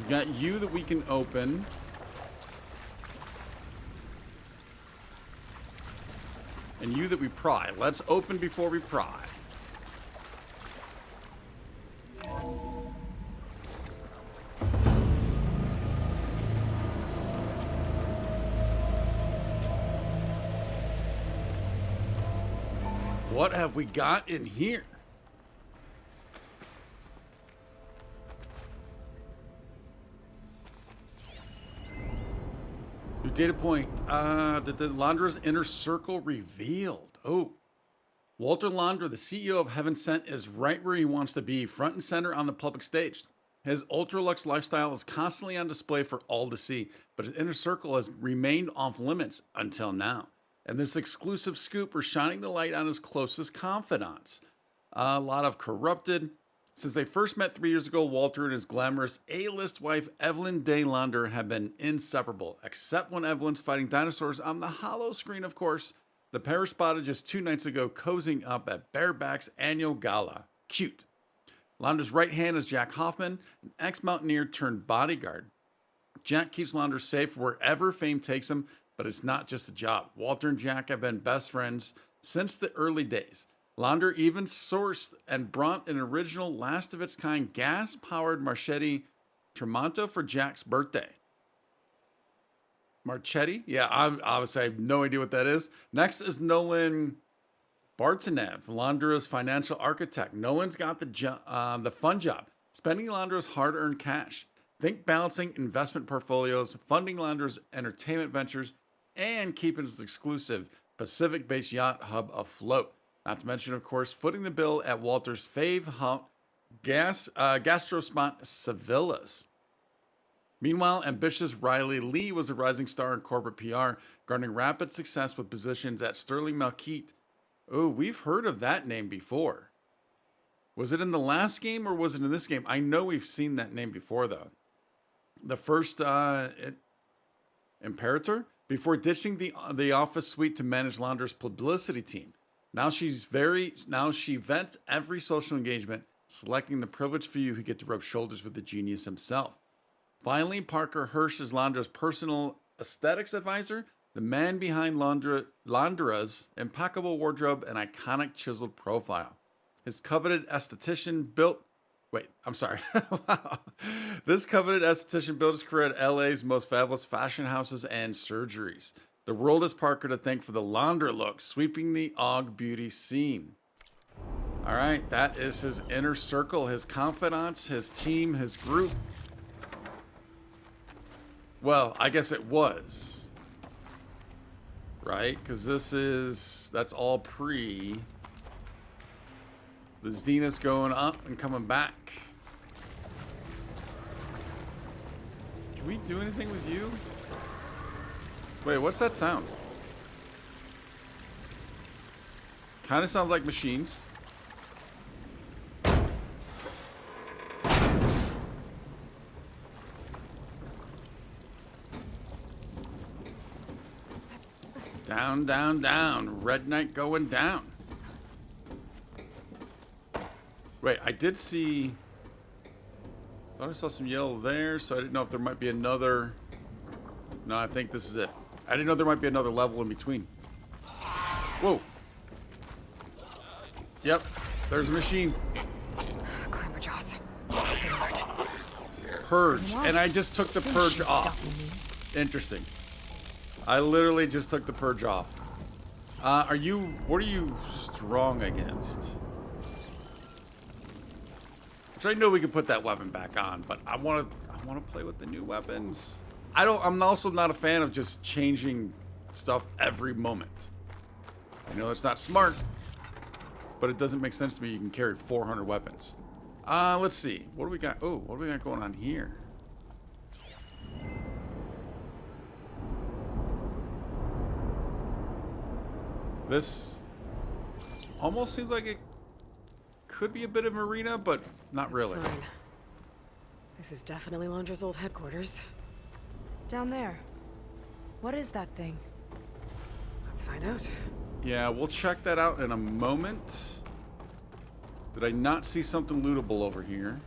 We got you that we can open. And you that we pry. Let's open before we pry. What have we got in here? New data point. The Londra's inner circle revealed. Oh. Walter Londra, the CEO of Heaven Sent, is right where he wants to be, front and center on the public stage. His ultra-luxe lifestyle is constantly on display for all to see, but his inner circle has remained off limits until now. And this exclusive scoop, we're shining the light on his closest confidants. A lot of corrupted. Since they first met 3 years ago, Walter and his glamorous A-list wife, Evelyn de Launder, have been inseparable. Except when Evelyn's fighting dinosaurs on the hollow screen, of course. The pair were spotted just 2 nights ago cozying up at Bareback's annual gala. Cute. Launder's right hand is Jack Hoffman, an ex-mountaineer turned bodyguard. Jack keeps Launder safe wherever fame takes him, but it's not just a job. Walter and Jack have been best friends since the early days. Launder even sourced and brought an original last-of-its-kind gas-powered Marchetti Tremonto for Jack's birthday. Marchetti? Yeah, obviously I have no idea what that is. Next is Nolan Bartanev, Laundra's financial architect. Nolan's got the fun job, spending Laundra's hard-earned cash. Think balancing investment portfolios, funding Laundra's entertainment ventures, and keeping his exclusive Pacific-based yacht hub afloat. Not to mention, of course, footing the bill at Walter's fave gastro spot, Sevilla's. Meanwhile, ambitious Riley Lee was a rising star in corporate PR, garnering rapid success with positions at Sterling Malkeet. Oh, we've heard of that name before. Was it in the last game or was it in this game? I know we've seen that name before, though. The first Imperator, before ditching the office suite to manage Laundra's publicity team. Now she vents every social engagement, selecting the privileged few who get to rub shoulders with the genius himself. Finally, Parker Hirsch is Laundra's personal aesthetics advisor, the man behind Laundra's impeccable wardrobe and iconic chiseled profile. His coveted esthetician built... Wait, I'm sorry. Wow. This coveted esthetician built his career at LA's most fabulous fashion houses and surgeries. The world has Parker to thank for the Laundra look, sweeping the Og beauty scene. All right, that is his inner circle, his confidants, his team, his group. Well, I guess it was. Right? Because that's all pre. The Zenith's going up and coming back. Can we do anything with you? Wait, what's that sound? Kind of sounds like machines. Down, down, down. Red Knight going down. Wait, I did see... I thought I saw some yellow there, so I didn't know if there might be another... No, I think this is it. I didn't know there might be another level in between. Whoa. Yep, there's a machine. Climber jaws. Stay alert. Purge, and I just took the purge off. Interesting. I literally just took the purge off. What are you strong against? Which I know we can put that weapon back on, but I want to play with the new weapons. I'm also not a fan of just changing stuff every moment. I know it's not smart, but it doesn't make sense to me. You can carry 400 weapons. Let's see. What do we got? Oh, what do we got going on here? This almost seems like it could be a bit of an arena, but not really. Sign. This is definitely Laundra's old headquarters. Down there. What is that thing? Let's find out. Yeah, we'll check that out in a moment. Did I not see something lootable over here?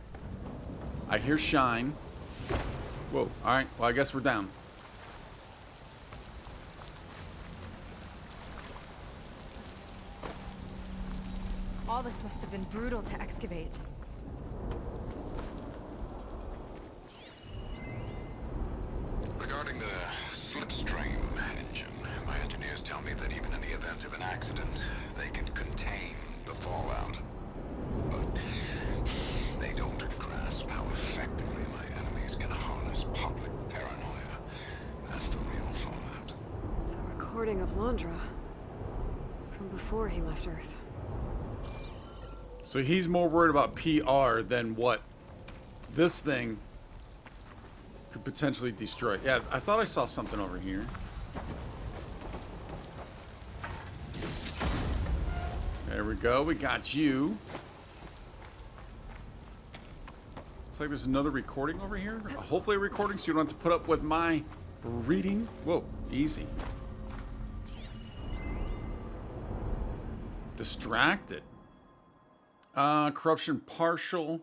I hear shine. Whoa. All right. Well, I guess we're down. All this must have been brutal to excavate. Regarding the slipstream engine, my engineers tell me that even in the event of an accident, they can contain the fallout. But they don't grasp how effectively my enemies can harness public paranoia. That's the real fallout. It's a recording of Londra from before he left Earth. So he's more worried about PR than what this thing could potentially destroy. Yeah, I thought I saw something over here. There we go. We got you. Looks like there's another recording over here. Hopefully a recording so you don't have to put up with my reading. Whoa, easy. Distracted. Corruption partial.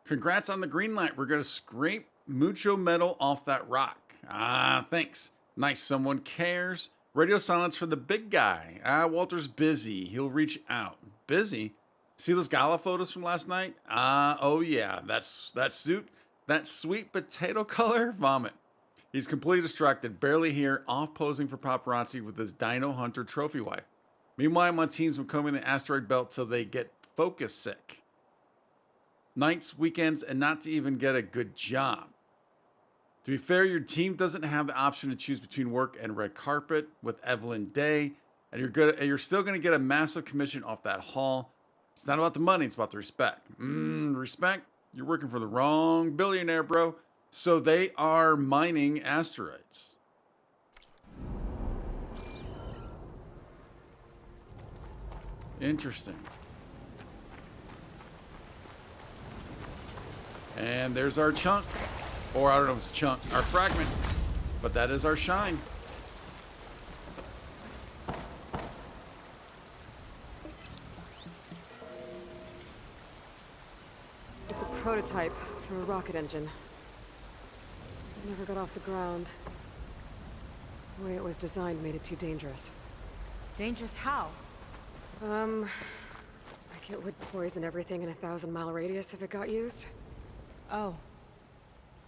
Congrats on the green light. We're gonna scrape mucho metal off that rock. Ah, thanks. Nice, someone cares. Radio silence for the big guy. Walter's busy. He'll reach out. Busy? See those gala photos from last night? Oh yeah. That suit, that sweet potato color? Vomit. He's completely distracted, barely here, off posing for paparazzi with his Dino Hunter trophy wife. Meanwhile, my team's been combing the asteroid belt till they get focus sick. Nights, weekends, and not to even get a good job. To be fair, your team doesn't have the option to choose between work and red carpet with Evelyn Day, and you're still going to get a massive commission off that haul. It's not about the money, it's about the respect. Respect? You're working for the wrong billionaire, bro. So they are mining asteroids. Interesting. And there's our chunk. Or I don't know if it's a chunk. Our fragment. But that is our shine. It's a prototype for a rocket engine. It never got off the ground. The way it was designed made it too dangerous. Dangerous how? Like it would poison everything in a 1,000-mile radius if it got used. Oh.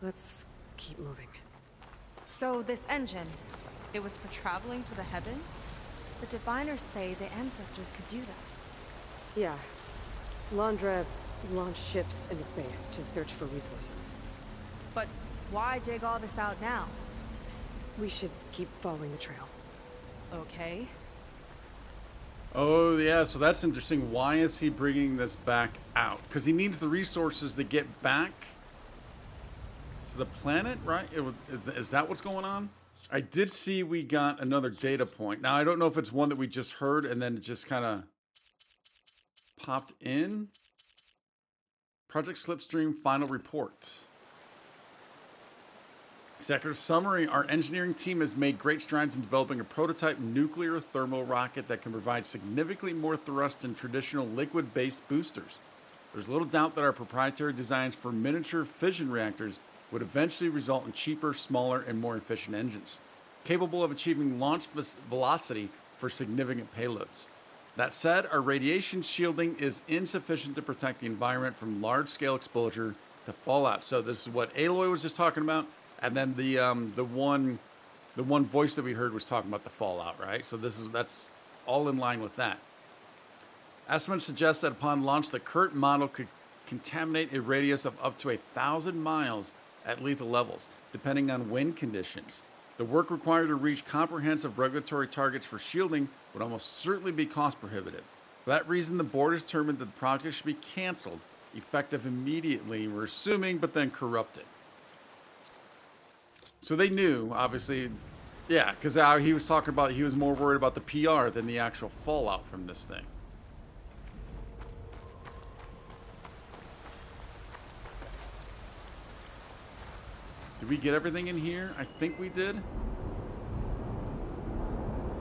Let's keep moving. So this engine, it was for traveling to the heavens? The diviners say the ancestors could do that. Yeah. Londra launched ships into space to search for resources. But why dig all this out now? We should keep following the trail. Okay. Oh, yeah, so that's interesting. Why is he bringing this back out? Because he needs the resources to get back to the planet, right? Is that what's going on? I did see we got another data point. Now, I don't know if it's one that we just heard and then it just kind of popped in. Project Slipstream final report. Executive summary, our engineering team has made great strides in developing a prototype nuclear thermal rocket that can provide significantly more thrust than traditional liquid-based boosters. There's little doubt that our proprietary designs for miniature fission reactors would eventually result in cheaper, smaller, and more efficient engines, capable of achieving launch velocity for significant payloads. That said, our radiation shielding is insufficient to protect the environment from large-scale exposure to fallout. So this is what Aloy was just talking about. And then the one voice that we heard was talking about the fallout, right? So that's all in line with that. Estimates suggest that upon launch, the current model could contaminate a radius of up to 1,000 miles at lethal levels, depending on wind conditions. The work required to reach comprehensive regulatory targets for shielding would almost certainly be cost prohibitive. For that reason, the board has determined that the project should be canceled, effective immediately, we're assuming, but then corrupted. So they knew, obviously, yeah, because he was talking about, he was more worried about the PR than the actual fallout from this thing. Did we get everything in here? I think we did.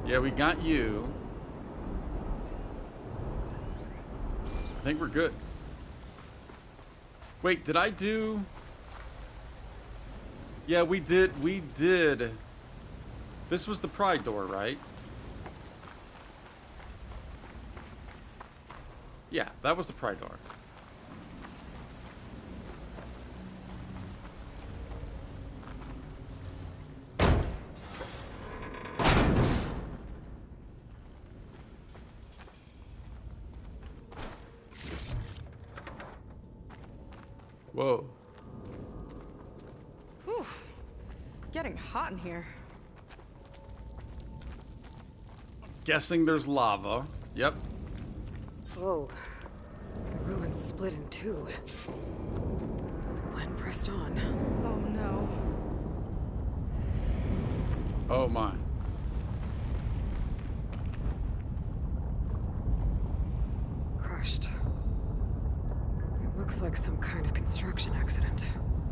Yeah, we got you. I think we're good. Wait, did I do... Yeah, we did. We did. This was the pride door, right? Yeah, that was the pride door. Whoa. Whew. Getting hot in here. Guessing there's lava. Yep. Whoa. The ruins split in two. Gwen pressed on. Oh no. Oh my. Crushed. It looks like some kind of construction accident.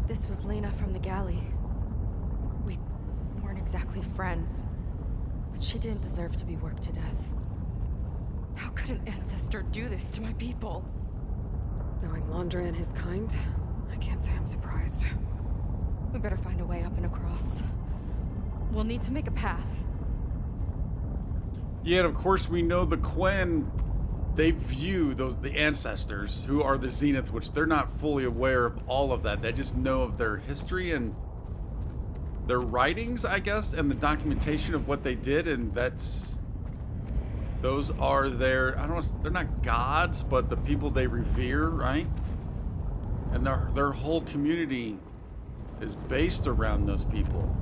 This was Lena from the galley. We weren't exactly friends, but she didn't deserve to be worked to death. How could an ancestor do this to my people? Knowing Landra and his kind, I can't say I'm surprised. We better find a way up and across. We'll need to make a path. Yeah, and of course we know the Quen, they view the ancestors who are the Zenith, which they're not fully aware of all of that. They just know of their history and their writings, I guess, and the documentation of what they did, and those are their, I don't know, they're not gods, but the people they revere, right? And their whole community is based around those people.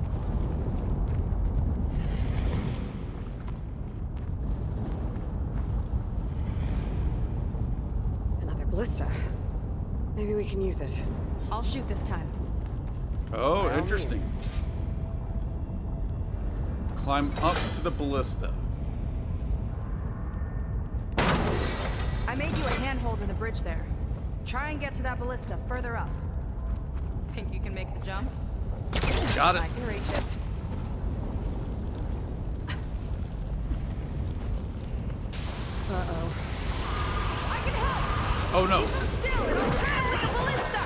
Another ballista. Maybe we can use it. I'll shoot this time. Oh, By all interesting. means. Climb up to the ballista. I made you a handhold in the bridge there. Try and get to that ballista further up. Think you can make the jump? Got it. I can reach it. Uh-oh. I can help! Oh no. Still, it'll travel with the ballista!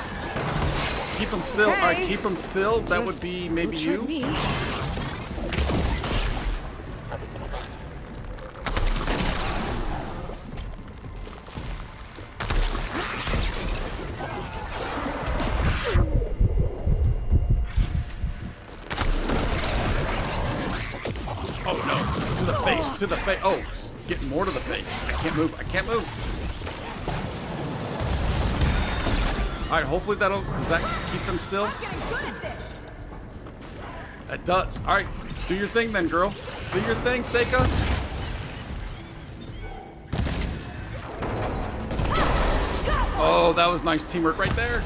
Keep them still. Okay. Alright, keep them still. That would Just be maybe don't shoot you. me. Oh no. To the face. To the face. Oh, getting more to the face. I can't move. I can't move. Alright, hopefully does that keep them still? I'm getting good at this! It does. Alright, do your thing then, girl. Do your thing, Seika. Oh, that was nice teamwork right there.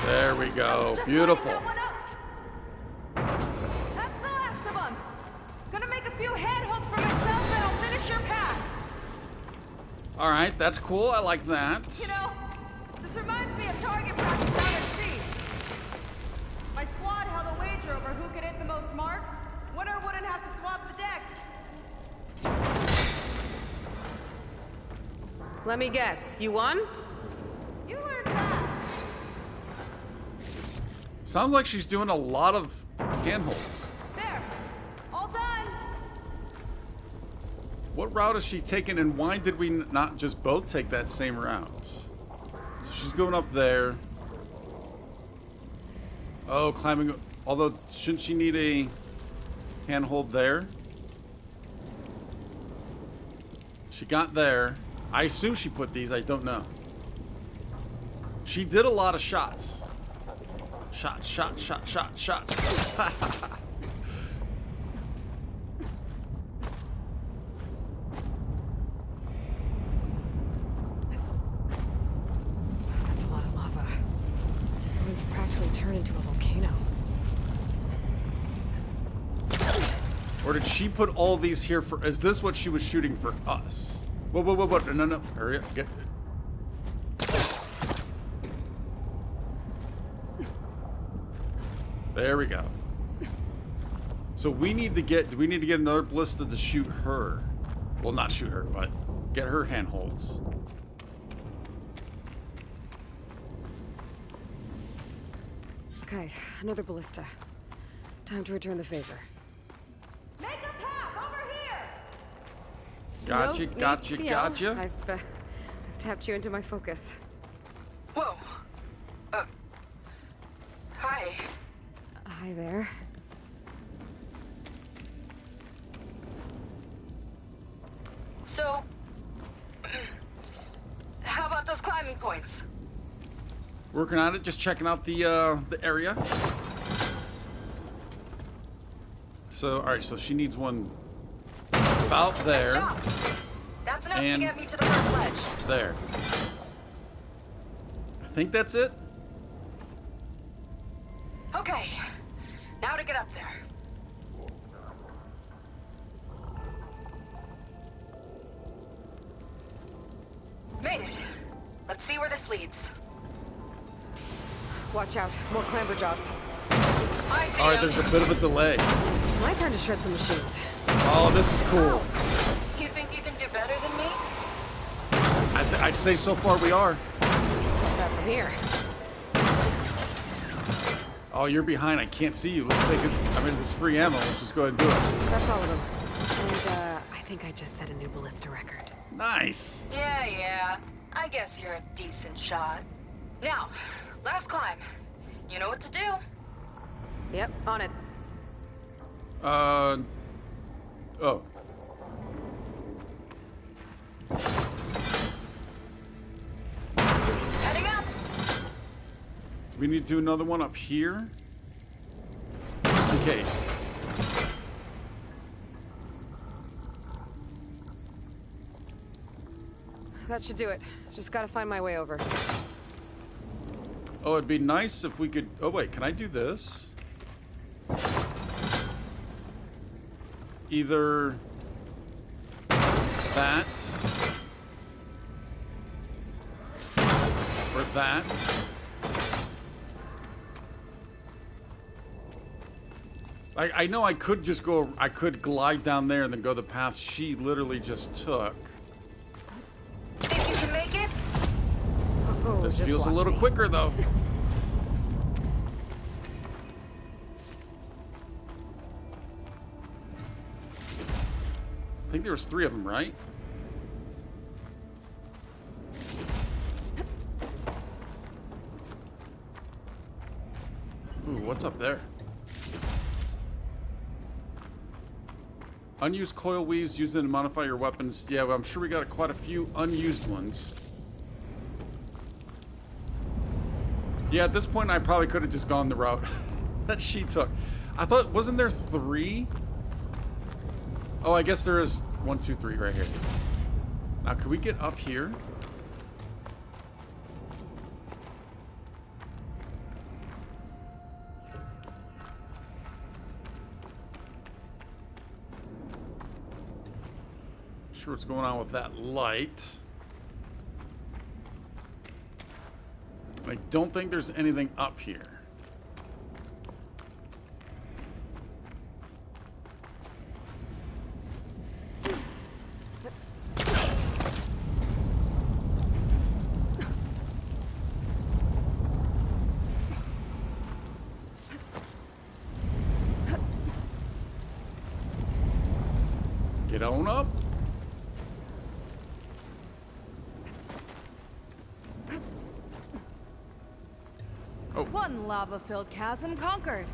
There we go. Beautiful. That's the last of them. Gonna make a few handholds for myself and I'll finish your path. Alright, that's cool. I like that. You know, this reminds me of target practice out at sea. My squad held a wager over who could hit the most marks. Winner wouldn't have to swap the decks. Let me guess. You won? You learned that. Sounds like she's doing a lot of handholds. There. All done. What route is she taking, and why did we not just both take that same route? So she's going up there. Oh, climbing. Although, shouldn't she need a handhold there? She got there. I assume she put these. I don't know. She did a lot of shots. Shots. That's a lot of lava. Ruins practically turned into a volcano. Or did she put all these here for... Is this what she was shooting for us? Whoa. No. Hurry up. Get... There we go. So we need to get, do we need to get another ballista to shoot her? Well, not shoot her, but get her handholds. Okay, another ballista. Time to return the favor. Make a path over here! Gotcha, No gotcha, need to yell. gotcha. I've tapped you into my focus. Whoa. Hi. Hi there. So, how about those climbing points? Working on it, just checking out the area. So, all right, so she needs one about Nice there, job. That's enough to And- get me to the first ledge. there. I think that's it. Okay, now to get up there. Made it. Let's see where this leads. Watch out, more clamber jaws. I see All right, 'em. there's a bit of a delay. It's my turn to shred some machines. Oh, this is cool. You think you can do better than me? I'd say so far we are. Not from here. Oh, you're behind. I can't see you. Let's take it. I mean, it's free ammo. Let's just go ahead and do it. That's all of them. And I think I just set a new ballista record. Nice. Yeah. I guess you're a decent shot. Now, last climb. You know what to do. Yep, on it. Oh. Heading up. We need to do another one up here. Just in case. That should do it. Just gotta find my way over. Oh, it'd be nice if we could... Oh, wait. Can I do this? Either that or that. I know I could just go... I could glide down there and then go the path she literally just took. Think you can make it? Oh, This just feels a watch little me. quicker, though. I think there was 3 of them, right? Ooh, what's up there? Unused coil weaves, use them to modify your weapons. Yeah, well, I'm sure we got quite a few unused ones. Yeah, at this point, I probably could have just gone the route that she took. I thought, wasn't there 3? Oh, I guess there is 1, 2, 3 right here. Now, can we get up here? Sure what's going on with that light. I don't think there's anything up here. Get on up. One lava-filled chasm conquered.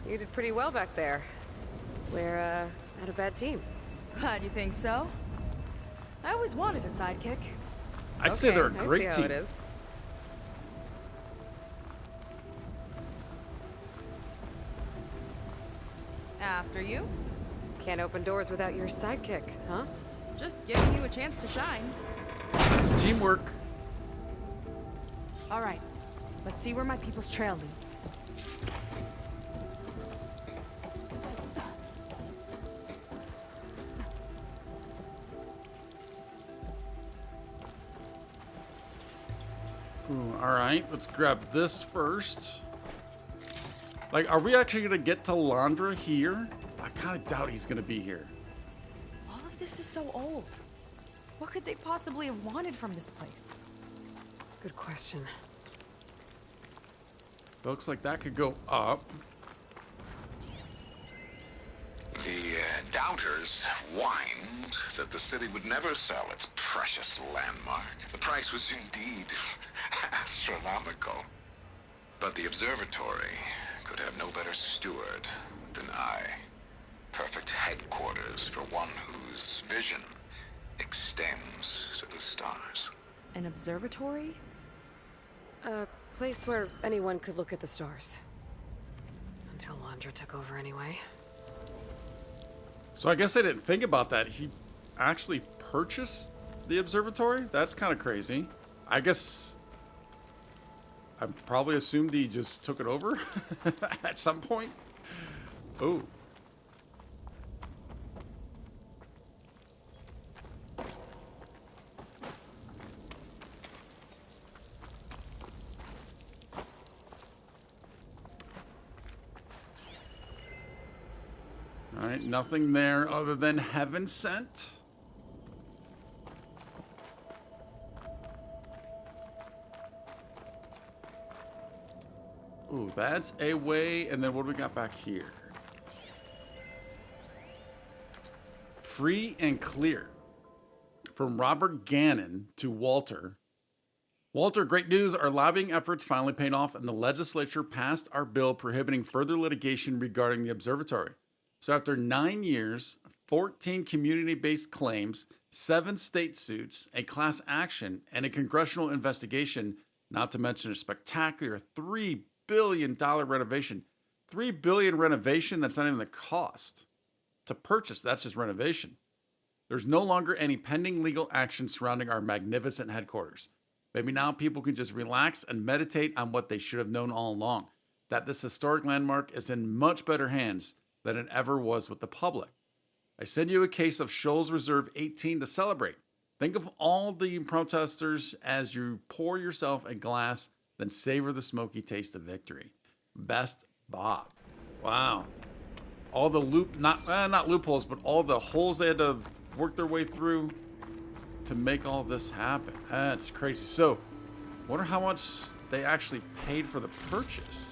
You did pretty well back there. We're, not a bad team. Glad you think so. I always wanted a sidekick. I'd say they're a I see great how team. it is. After you. Can't open doors without your sidekick, huh? Just giving you a chance to shine. It's teamwork. All right. Let's see where my people's trail leads. Ooh, all right, let's grab this first. Like, are we actually gonna get to Londra here? I kind of doubt he's gonna be here. All of this is so old. What could they possibly have wanted from this place? Good question. Looks like that could go up. The doubters whined that the city would never sell its precious landmark. The price was indeed astronomical. But the observatory could have no better steward than I. Perfect headquarters for one whose vision extends to the stars. An observatory? A place where anyone could look at the stars. Until Londra took over anyway. So I guess I didn't think about that. He actually purchased the observatory? That's kind of crazy. I guess I probably assumed he just took it over at some point. Oh. All right, nothing there other than heaven sent. Ooh, that's a way. And then what do we got back here? Free and clear. From Robert Gannon to Walter. Walter, great news. Our lobbying efforts finally paid off, and the legislature passed our bill prohibiting further litigation regarding the observatory. So after 9 years, 14 community-based claims, 7 state suits, a class action, and a congressional investigation, not to mention a spectacular $3 billion renovation. $3 billion renovation, that's not even the cost. To purchase, that's just renovation. There's no longer any pending legal action surrounding our magnificent headquarters. Maybe now people can just relax and meditate on what they should have known all along, that this historic landmark is in much better hands than it ever was with the public. I send you a case of Shoals Reserve 18 to celebrate. Think of all the protesters as you pour yourself a glass, then savor the smoky taste of victory. Best, Bob. Wow. All the not loopholes, but all the holes they had to work their way through to make all this happen. That's crazy. So, wonder how much they actually paid for the purchase.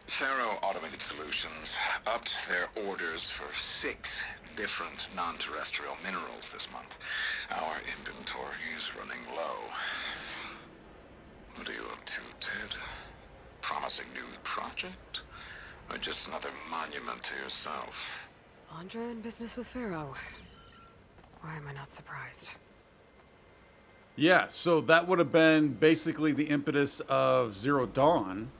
Faro Automated Solutions upped their orders for 6 different non-terrestrial minerals this month. Our inventory is running low. What are you up to, Ted? Promising new project? Or just another monument to yourself? Londra in business with Pharaoh. Why am I not surprised? Yeah, so that would have been basically the impetus of Zero Dawn.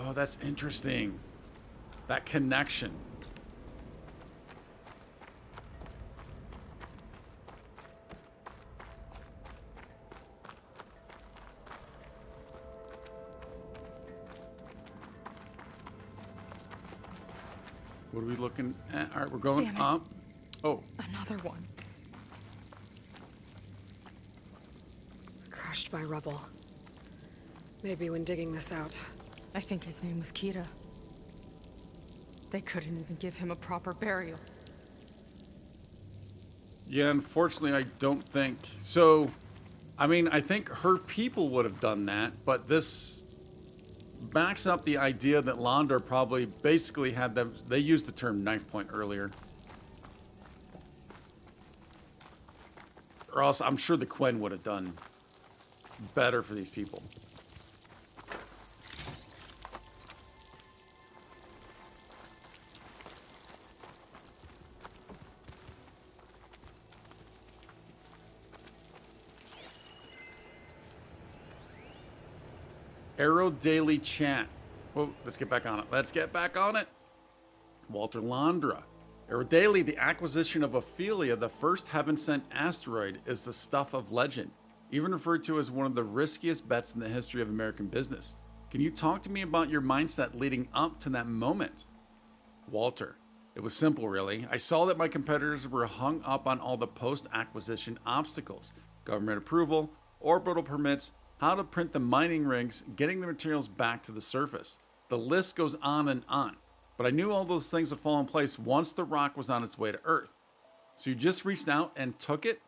Oh, that's interesting. That connection. What are we looking at? All right, we're going Damn it. up. Oh, Another one. Crushed by rubble. Maybe when digging this out. I think his name was Kira. They couldn't even give him a proper burial. yeah, unfortunately, I don't think. So, I mean, I think her people would have done that, but this backs up the idea that Londra probably basically had them. They used the term knife point earlier. Or else I'm sure the Quen would have done better for these people. Arrow Daily Chat. Whoa, let's get back on it. Let's get back on it. Walter Londra. Arrow Daily, the acquisition of Ophelia, the first heaven-sent asteroid, is the stuff of legend, even referred to as one of the riskiest bets in the history of American business. Can you talk to me about your mindset leading up to that moment? Walter. It was simple, really. I saw that my competitors were hung up on all the post-acquisition obstacles, government approval, orbital permits, how to print the mining rigs, getting the materials back to the surface. The list goes on and on. But I knew all those things would fall in place once the rock was on its way to Earth. So you just reached out and took it?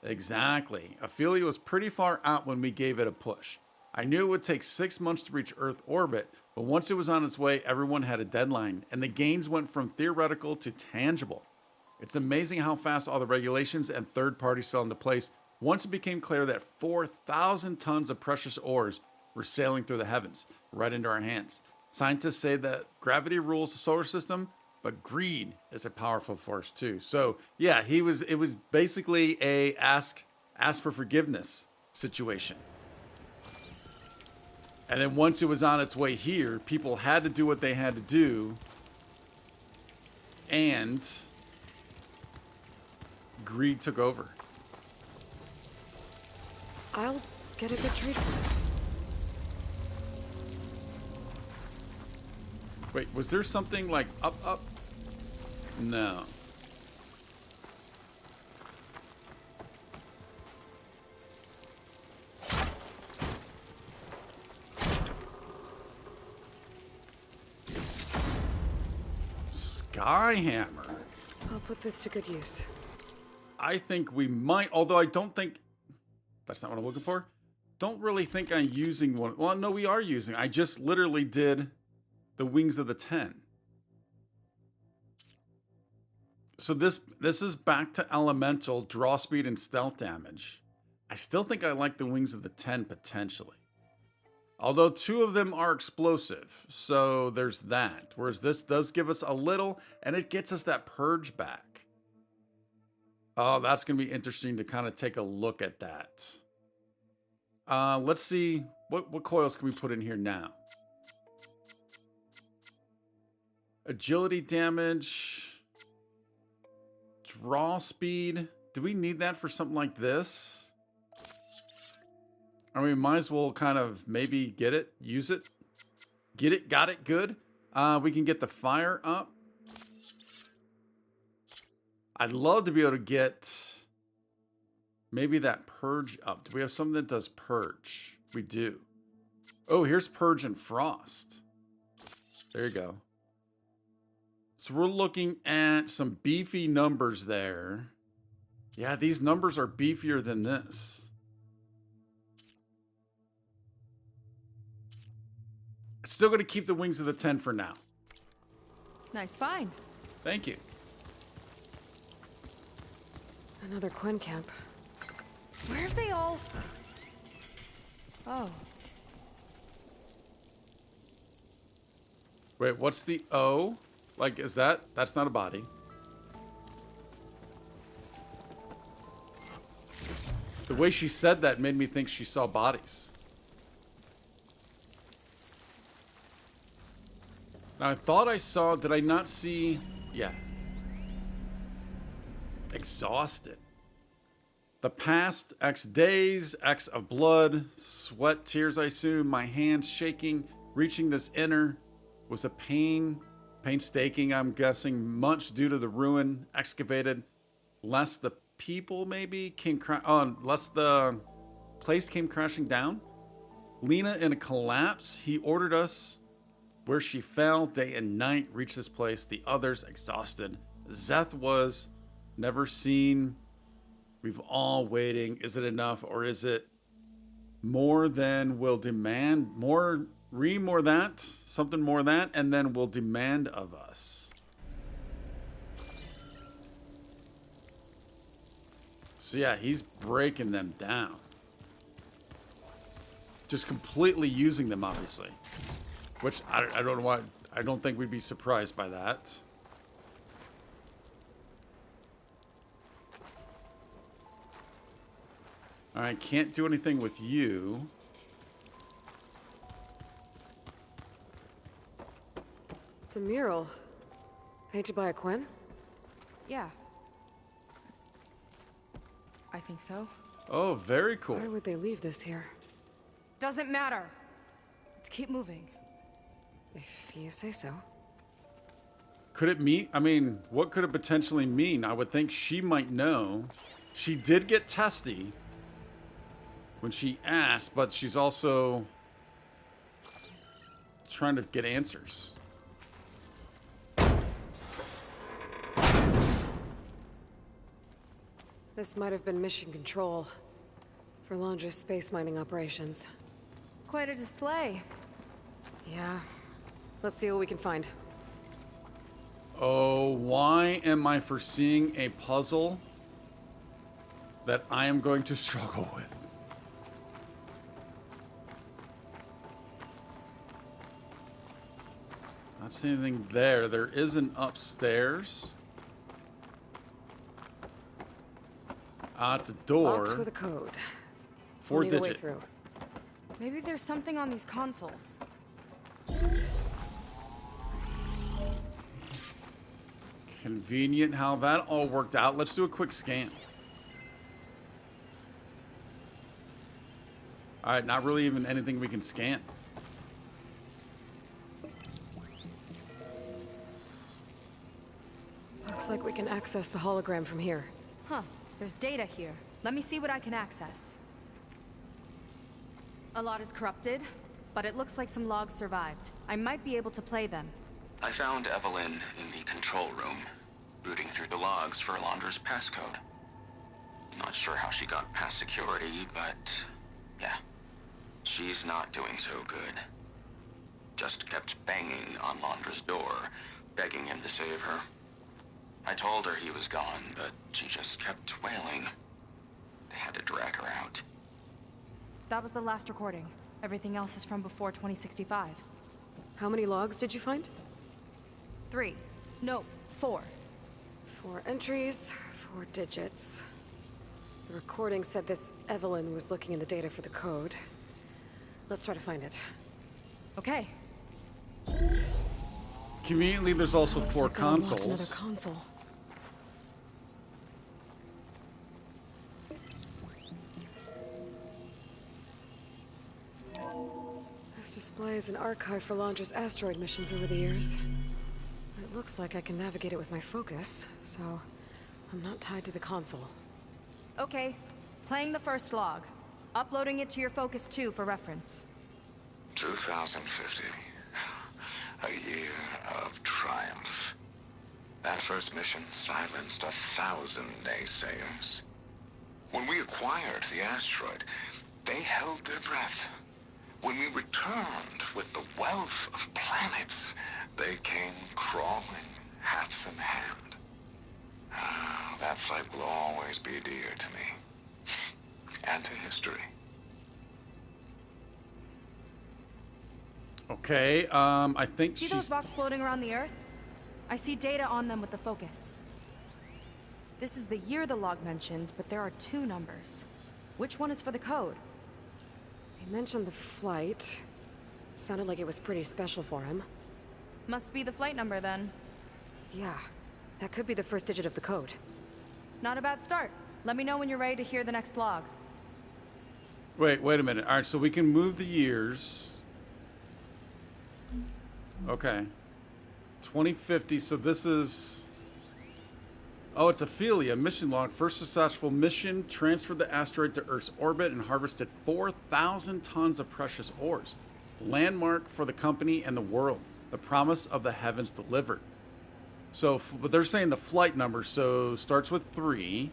Exactly. Ophelia was pretty far out when we gave it a push. I knew it would take 6 months to reach Earth orbit, but once it was on its way, everyone had a deadline, and the gains went from theoretical to tangible. It's amazing how fast all the regulations and third parties fell into place once it became clear that 4,000 tons of precious ores were sailing through the heavens, right into our hands. Scientists say that gravity rules the solar system, but greed is a powerful force too. So yeah, it was basically a ask for forgiveness situation. And then once it was on its way here, people had to do what they had to do, and greed took over. I'll get a good trade for this. Wait, was there something like up? No. Skyhammer. I'll put this to good use. I think we might, although I don't think, that's not what I'm looking for. Don't really think I'm using one. Well, no, we are using. I just literally did the Wings of the 10. So this is back to elemental, draw speed, and stealth damage. I still think I like the Wings of the 10 potentially. Although 2 of them are explosive, so there's that. Whereas this does give us a little, and it gets us that purge back. Oh, that's going to be interesting to kind of take a look at that. Let's see, what coils can we put in here now? Agility damage, draw speed. Do we need that for something like this? I mean, we might as well kind of maybe get it, use it. Get it, got it, good. We can get the fire up. I'd love to be able to get maybe that purge up. Do we have something that does purge? We do. Oh, here's purge and frost. There you go. So we're looking at some beefy numbers there. Yeah, these numbers are beefier than this. Still going to keep the Wings of the 10 for now. Nice find. Thank you. Another Quen camp. Where have they all... Oh. Wait, what's the O? Like, is that's not a body. The way she said that made me think she saw bodies. Now, I thought I saw, did I not see? Yeah. Exhausted. The past, X days, X of blood, sweat, tears, I assume, my hands shaking, reaching this inner was a painstaking, I'm guessing, much due to the ruin excavated, less the people maybe came, less the place came crashing down. Lena in a collapse, he ordered us where she fell day and night, reached this place, the others exhausted. Zeth was never seen. We've all waiting. Is it enough, or is it more than we'll demand? More that, something more that, and then will demand of us. So yeah, he's breaking them down. Just completely using them, obviously. Which, I don't know why, I don't think we'd be surprised by that. Alright, can't do anything with you. It's a mural. Painted by a Quen? Yeah. I think so. Oh, very cool. Why would they leave this here? Doesn't matter. Let's keep moving. If you say so. Could it mean, I mean, what could it potentially mean? I would think she might know. She did get testy. when she asks, but she's also trying to get answers. This might have been mission control for Londra's space mining operations. Quite a display. Yeah. Let's see what we can find. Oh, why am I foreseeing a puzzle that I am going to struggle with? Not seeing anything there. There is an upstairs. Ah, it's a door. Locked with a code. 4 Need a way digit. through. Maybe there's something on these consoles. Convenient how that all worked out. Let's do a quick scan. Alright, not really even anything we can scan. Looks like we can access the hologram from here. Huh. There's data here. Let me see what I can access. A lot is corrupted, but it looks like some logs survived. I might be able to play them. I found Evelyn in the control room, rooting through the logs for Alondra's passcode. Not sure how she got past security, but yeah, she's not doing so good. Just kept banging on Alondra's door, begging him to save her. I told her he was gone, but she just kept wailing. They had to drag her out. That was the last recording. Everything else is from before 2065. How many logs did you find? 3. No, 4. 4 entries, 4 digits. The recording said this Evelyn was looking in the data for the code. Let's try to find it. Okay. Conveniently, there's also Looks 4 like I unlocked consoles. another console. This displays an archive for Londra's asteroid missions over the years. It looks like I can navigate it with my focus, so I'm not tied to the console. Okay. Playing the first log. Uploading it to your Focus 2 for reference. 2050. A year of triumph. That first mission silenced 1,000 naysayers. When we acquired the asteroid, they held their breath. When we returned with the wealth of planets, they came crawling, hats in hand. Ah, that fight will always be dear to me. And to history. Okay, I think See she's... those rocks floating around the Earth? I see data on them with the Focus. This is the year the log mentioned, but there are 2 numbers. Which one is for the code? He mentioned the flight. Sounded like it was pretty special for him. Must be the flight number then. Yeah, that could be the first digit of the code. Not a bad start. Let me know when you're ready to hear the next log. Wait a minute. Alright, so we can move the years. Okay. 2050, so this is... Oh, it's Ophelia, mission log. First successful mission, transferred the asteroid to Earth's orbit and harvested 4,000 tons of precious ores. Landmark for the company and the world. The promise of the heavens delivered. So, but they're saying the flight number, so starts with 3.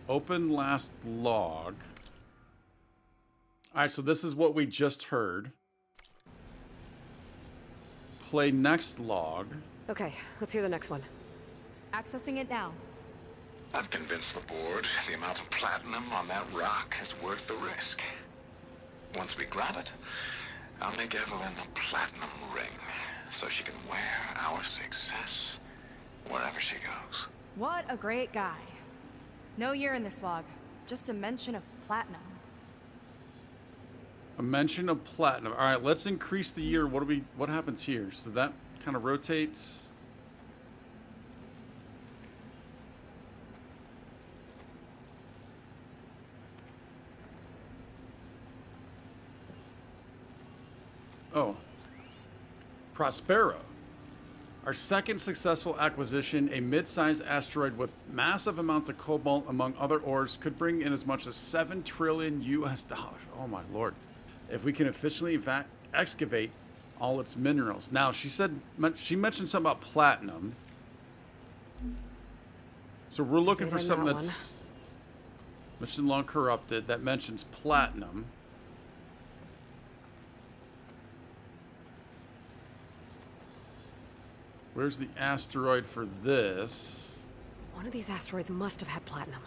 Open last log. Alright, so this is what we just heard. Play next log. Okay, let's hear the next one. Accessing it now. I've convinced the board the amount of platinum on that rock is worth the risk. Once we grab it, I'll make Evelyn a platinum ring so she can wear our success wherever she goes. What a great guy. No year in this log. Just a mention of platinum. A mention of platinum. Alright, let's increase the year. What happens here? So that kind of rotates. Oh. Prospero. Our second successful acquisition, a mid-sized asteroid with massive amounts of cobalt among other ores, could bring in as much as 7 trillion US dollars. Oh my lord. If we can efficiently excavate all its minerals. Now, she mentioned something about platinum. So we're looking for something that's mission long corrupted that mentions platinum. Where's the asteroid for this? One of these asteroids must have had platinum.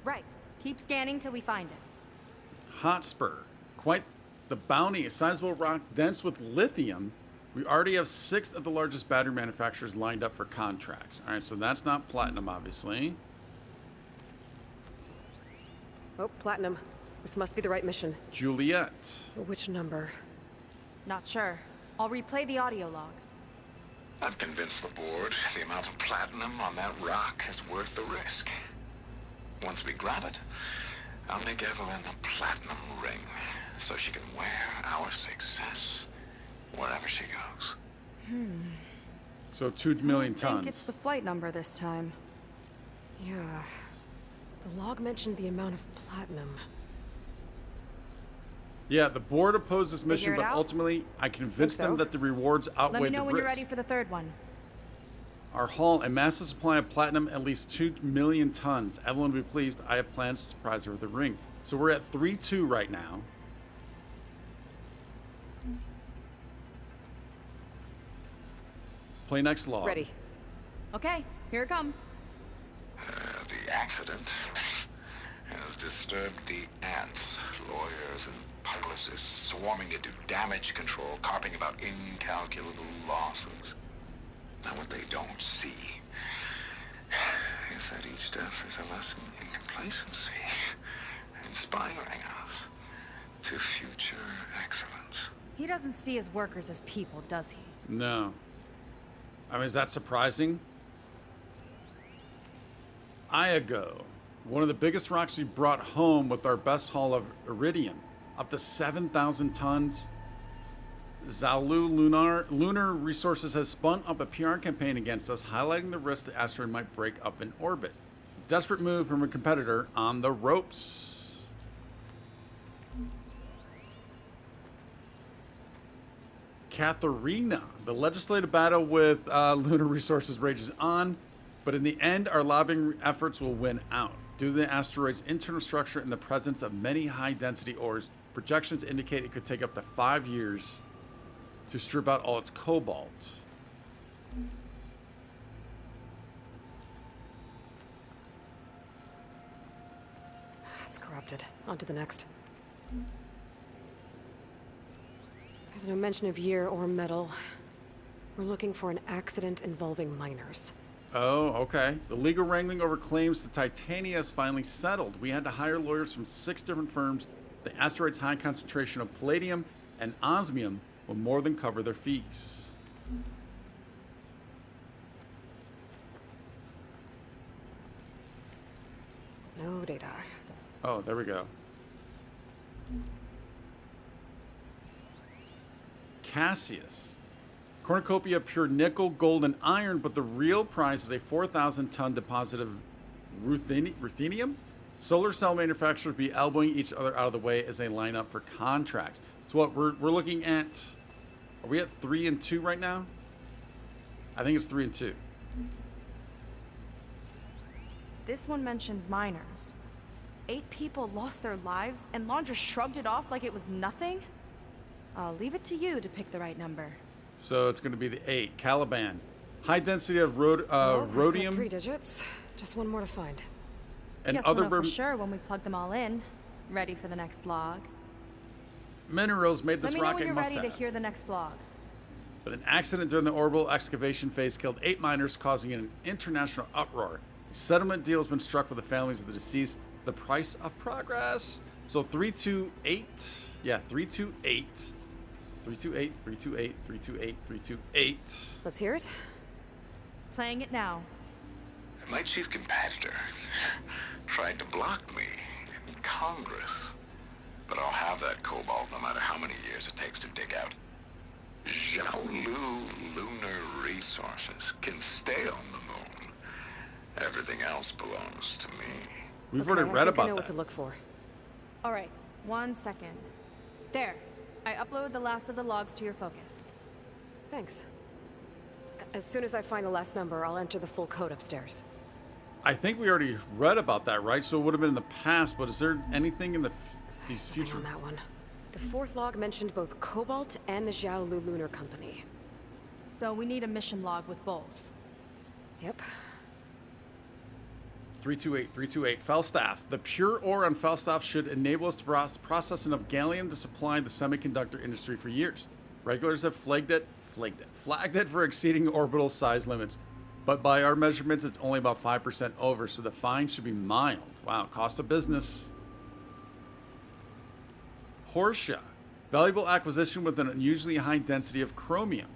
Right. Keep scanning till we find it. Hotspur. Quite the bounty. A sizable rock dense with lithium. We already have 6 of the largest battery manufacturers lined up for contracts. All right, so that's not platinum, obviously. Oh, platinum. This must be the right mission. Juliet. Which number? Not sure. I'll replay the audio log. I've convinced the board the amount of platinum on that rock is worth the risk. Once we grab it, I'll make Evelyn a platinum ring so she can wear our success wherever she goes. So 2 million I think tons. it's the flight number this time. Yeah. The log mentioned the amount of platinum. Yeah, the board opposed this mission, Figure it but out? ultimately I convinced Think them so. that the rewards outweighed Let me know the when risk. you're ready for the third one. Our haul, a massive supply of platinum, at least 2 million tons. Evelyn will be pleased. I have plans to surprise her with a ring. So we're at 3-2 right now. Play next log. Ready. Okay, here it comes. The accident has disturbed the ants, lawyers, and publicists swarming to do damage control, carping about incalculable losses. Now what they don't see is that each death is a lesson in complacency, inspiring us to future excellence. He doesn't see his workers as people, does he? No. I mean, is that surprising? Iago, one of the biggest rocks we brought home with our best haul of iridium, up to 7,000 tons. Zalu Lunar Resources has spun up a PR campaign against us, highlighting the risk the asteroid might break up in orbit. Desperate move from a competitor on the ropes. Katharina, the legislative battle with Lunar Resources rages on, but in the end, our lobbying efforts will win out. Due to the asteroid's internal structure and the presence of many high-density ores, projections indicate it could take up to 5 years to strip out all its cobalt. It's corrupted. On to the next. There's no mention of year or metal. We're looking for an accident involving miners. Oh, okay. The legal wrangling over claims to Titania is finally settled. We had to hire lawyers from 6 different firms. The asteroid's high concentration of palladium and osmium will more than cover their fees. No data. Oh, there we go. Cassius. Cornucopia pure nickel, gold, and iron, but the real prize is a 4,000-ton deposit of ruthenium? Solar cell manufacturers be elbowing each other out of the way as they line up for contracts. So what we're looking at, are we at 3-2 right now? I think it's 3-2. This one mentions miners. 8 people lost their lives, and Laundra shrugged it off like it was nothing? I'll leave it to you to pick the right number. So it's going to be the 8. Caliban. High density of Well, I've got rhodium 3 digits. Just one more to find. and Guess other we'll know for sure when we plug them all in. Ready for the next log. minerals made this Let me know when rocket you're must ready have. to hear the next log. But an accident during the orbital excavation phase killed 8 miners, causing an international uproar. A settlement deal has been struck with the families of the deceased. The price of progress. So 328. Yeah, 328. 328, 328, 328, 328. Let's hear it. Playing it now. My chief competitor tried to block me in Congress. But I'll have that cobalt no matter how many years it takes to dig out. Xiaolu lunar resources can stay on the moon. Everything else belongs to me. We've Okay, already read I think I about know that. what to look for. All right, 1 second. There. I uploaded the last of the logs to your focus. Thanks. As soon as I find the last number, I'll enter the full code upstairs. I think we already read about that, right? So it would have been in the past, but is there anything in these Nothing future? on that one. The fourth log mentioned both Cobalt and the Xiaolu Lunar Company. So we need a mission log with both. Yep. 328. Falstaff. The pure ore on Falstaff should enable us to process enough gallium to supply the semiconductor industry for years. Regulars have flagged it for exceeding orbital size limits. But by our measurements, it's only about 5% over, so the fine should be mild. Wow, cost of business. Portia. Valuable acquisition with an unusually high density of chromium.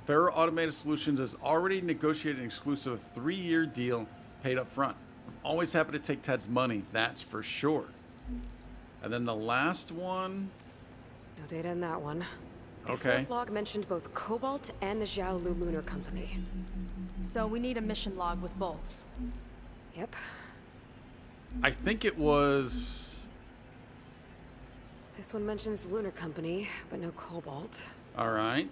Ferro Automated Solutions has already negotiated an exclusive 3-year deal paid up front. I'm always happy to take Ted's money, that's for sure. And then the last one. No data in that one. The Okay. fourth log mentioned both Cobalt and the Xiaolu Lunar Company. So we need a mission log with both. Yep. I think it was. This one mentions the Lunar Company, but no Cobalt. All right.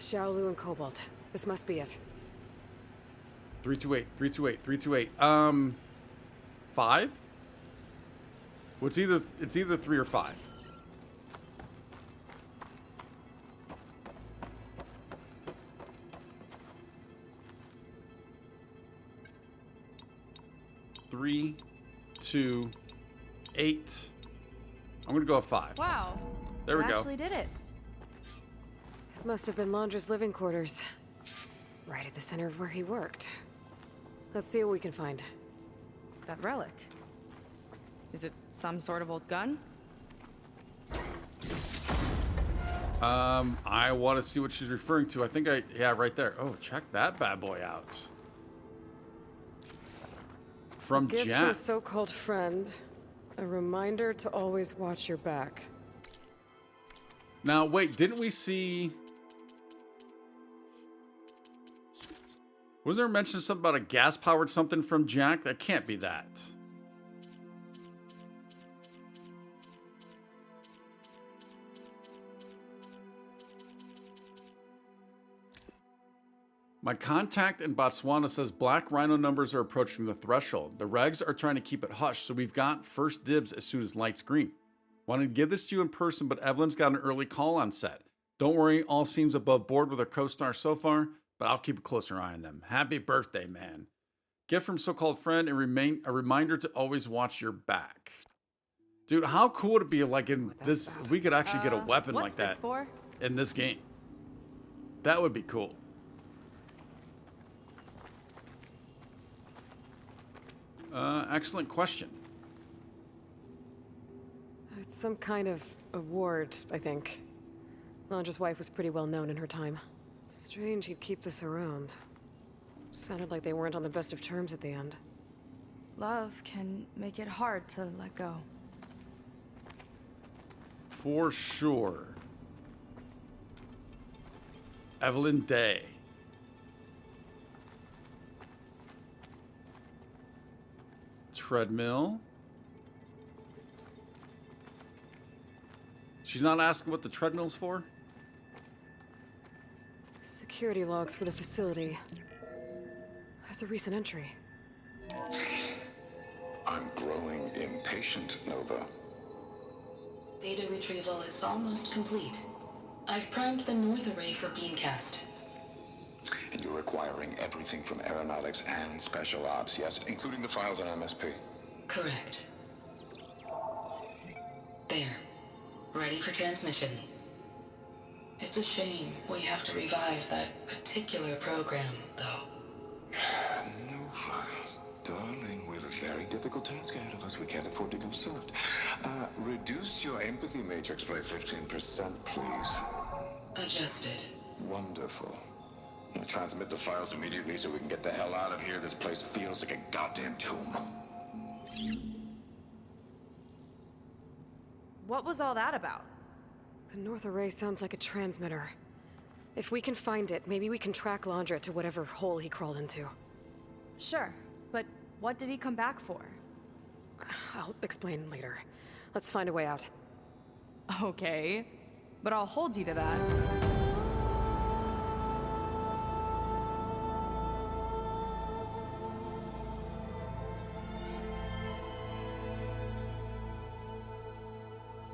Xiaolu and Cobalt. This must be it. 328. 5? Well, it's either 3 or 5. Three, 2, 8. I'm gonna go with 5. Wow. There we You go. actually did it. This must have been Londra's living quarters. Right at the center of where he worked. Let's see what we can find. That relic. Is it some sort of old gun? I want to see what she's referring to. I think yeah, right there. Oh, check that bad boy out. From Gift to Jack. a so-called friend. A reminder to always watch your back. Now, wait, didn't we see... Was there mention something about a gas-powered something from Jack? That can't be that. My contact in Botswana says black rhino numbers are approaching the threshold. The regs are trying to keep it hush, so we've got first dibs as soon as lights green. Wanted to give this to you in person, but Evelyn's got an early call on set. Don't worry, all seems above board with her co-stars so far, but I'll keep a closer eye on them. Happy birthday, man. Gift from so-called friend and a reminder to always watch your back. Dude, how cool would it be like in this, we could actually get a weapon What's like that this for? in this game. That would be cool. Excellent question. It's some kind of award, I think. Londra's wife was pretty well known in her time. Strange he'd keep this around. Sounded like they weren't on the best of terms at the end. Love can make it hard to let go. For sure. Evelyn Day. Treadmill. She's not asking what the treadmill's for? Security logs for the facility. There's a recent entry. I'm growing impatient, Nova. Data retrieval is almost complete. I've primed the north array for beamcast. And you're acquiring everything from aeronautics and special ops, yes, including the files on MSP. Correct. There. Ready for transmission. It's a shame we have to revive that particular program, though. Nova, darling, we have a very difficult task ahead of us. We can't afford to go soft. Reduce your empathy matrix by 15%, please. Adjusted. Wonderful. Now transmit the files immediately so we can get the hell out of here. This place feels like a goddamn tomb. What was all that about? The North Array sounds like a transmitter. If we can find it, maybe we can track Landra to whatever hole he crawled into. Sure, but what did he come back for? I'll explain later. Let's find a way out. Okay, but I'll hold you to that.